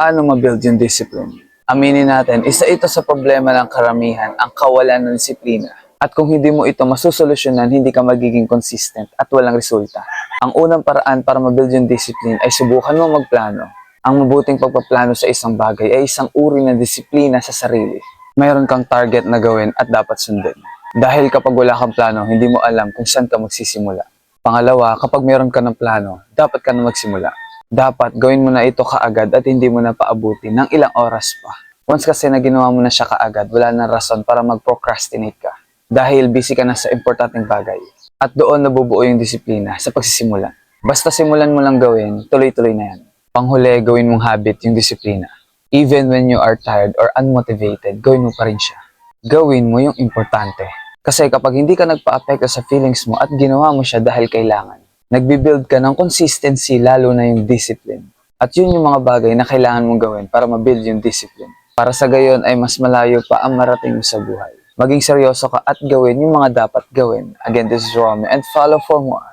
Paano mabuild yung discipline? Aminin natin, isa ito sa problema ng karamihan, ang kawalan ng disiplina. At kung hindi mo ito masusolusyonan, hindi ka magiging consistent at walang resulta. Ang unang paraan para mabuild yung discipline ay subukan mo magplano. Ang mabuting pagpaplano sa isang bagay ay isang uri ng disiplina sa sarili. Mayroon kang target na gawin at dapat sundin. Dahil kapag wala kang plano, hindi mo alam kung saan ka magsisimula. Pangalawa, kapag mayroon ka ng plano, dapat ka na magsimula. Dapat gawin mo na ito kaagad at hindi mo na paabutin ng ilang oras pa. Once kasi na ginawa mo na siya kaagad, wala na rason para mag-procrastinate ka. Dahil busy ka na sa importanteng bagay. At doon nabubuo yung disiplina sa pagsisimula. Basta simulan mo lang gawin, tuloy-tuloy na yan. Panghuli, gawin mong habit yung disiplina. Even when you are tired or unmotivated, gawin mo pa rin siya. Gawin mo yung importante. Kasi kapag hindi ka nagpa-apekto sa feelings mo at ginawa mo siya dahil kailangan, nagbibuild ka ng consistency lalo na yung discipline. At yun yung mga bagay na kailangan mong gawin para mabuild yung discipline. Para sa gayon ay mas malayo pa ang marating mo sa buhay. Maging seryoso ka at gawin yung mga dapat gawin. Again, this is Romeo and follow for more.